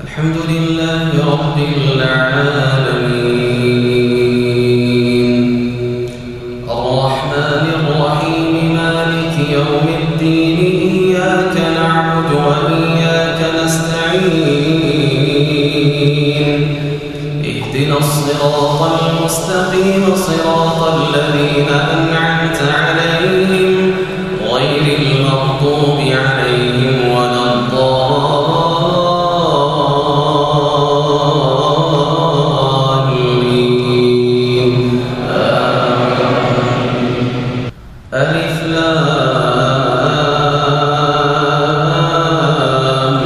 الحمد لله رب العالمين الرحمن الرحيم مالك يوم الدين إياك نعبد وإياك نستعين اهدنا الصراط المستقيم صراط الذين أنعمت عليهم غير المغضوب عليهم ولا الضالين ألف لام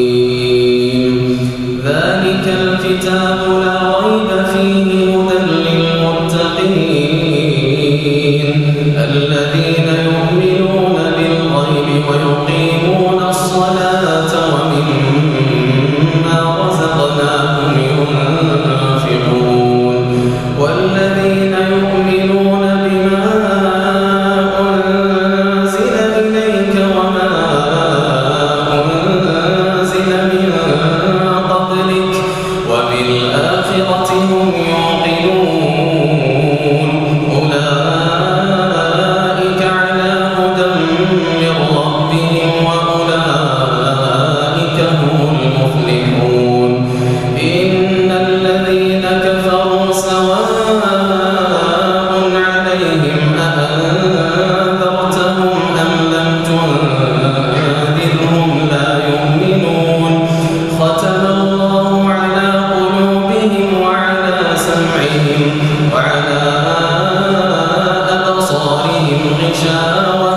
ميم ذلك الكتاب لا ريب فيه هدى للمتقين الذين يؤمنون بالغيب ويقيمون الصلاة ومما رزقناهم ينفقون والذين يؤمنون بما أنزل إليك وما أنزل من قبلك وبالآخرة هم يوقنون أولئك على هدى من ربهم وأولئك هم المفلحون إن الذين كفروا سواء عليهم أأنذرتهم أم لم تنذرهم لا يؤمنون ختم الله على قلوبهم وعلى سمعهم وعلى أبصارهم غشاوة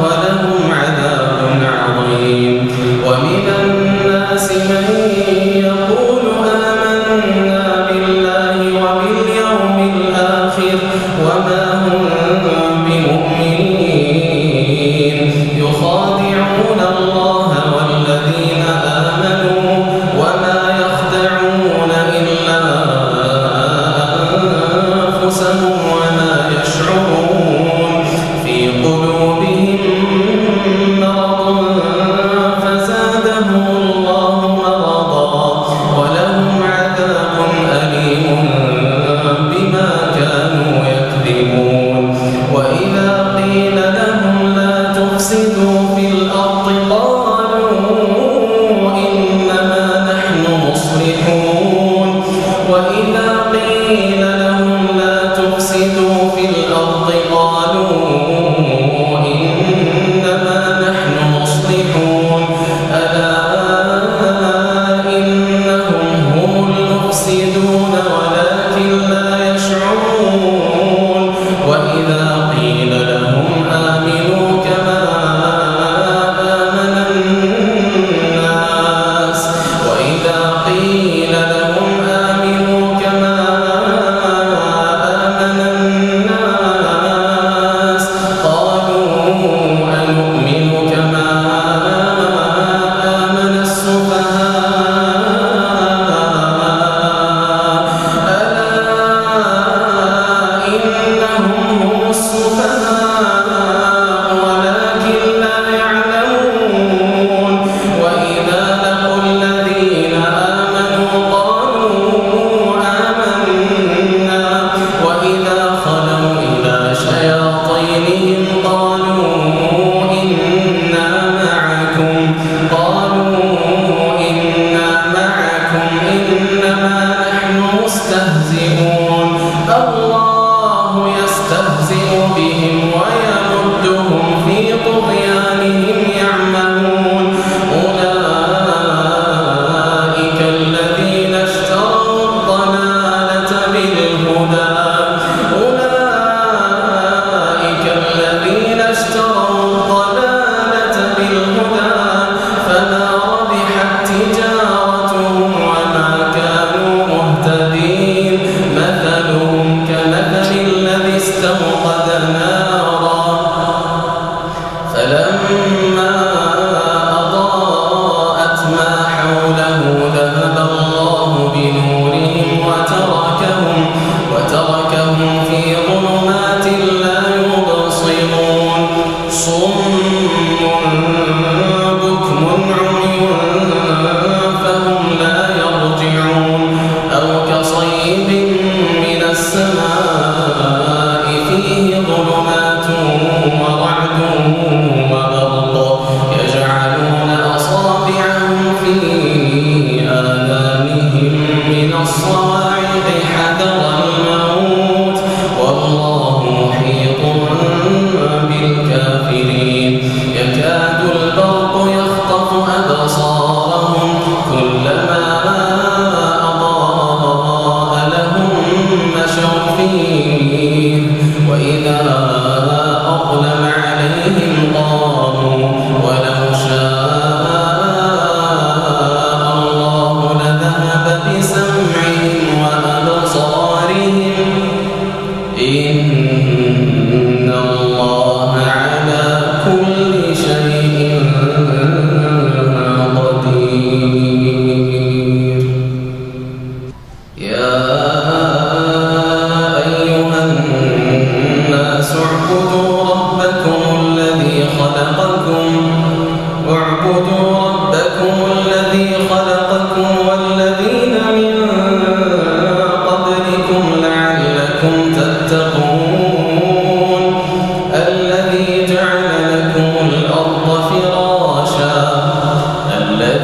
ولهم عذاب عظيم ومن الناس من يقول آمنا بالله وباليوم الآخر وما هم بمؤمنين يخادعون الله والذين آمنوا وما يخدعون إلا أنفسهم وما يشعرون في قلوبهم مرض فزادهم الله مرضا ولهم عذاب أليم بما كانوا يكذبون وإذا قيل لهم لا تفسدوا في الأرض قالوا إنما نحن مصلحون وإذا قيل لهم لا تفسدوا في الأرض قالوا إنما نحن مصلحون ألا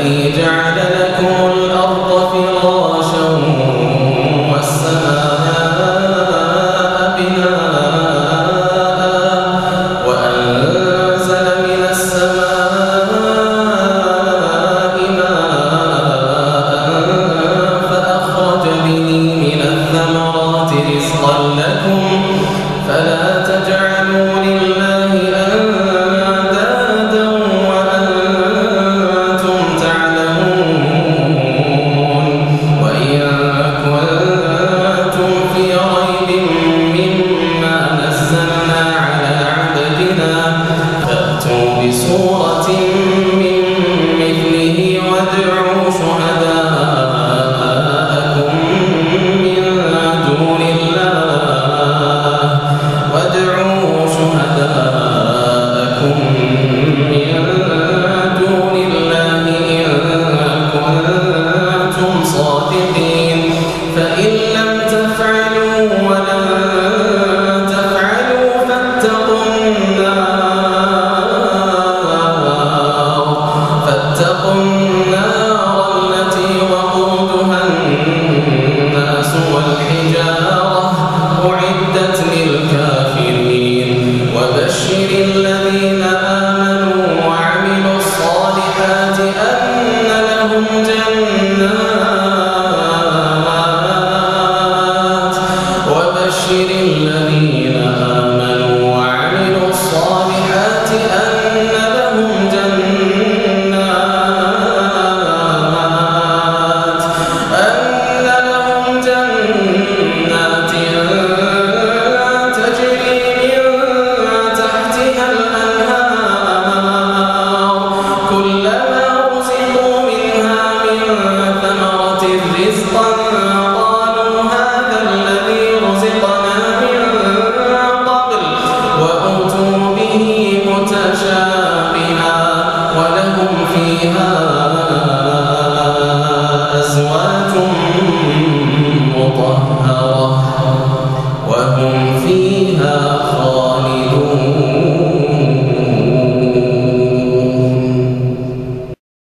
الذي جعل لكم الأرض فراشا والسماء بناء وأنزل من السماء ماء فأخرج به من الثمرات رزقا لكم فلا تجعلوا لله أندادا وأنتم تعلمون وإن كنتم في ريب مما نزلنا على عبدنا فأتوا بسورة من مثله وادعوا شهداءكم من دون الله إن كنتم صادقين فإن لم تفعلوا ولن تفعلوا فاتقوا النار التي وقودها الناس والحجارة أعدت للكافرين وبشر الذين آمنوا وعملوا الصالحات أن لهم جنات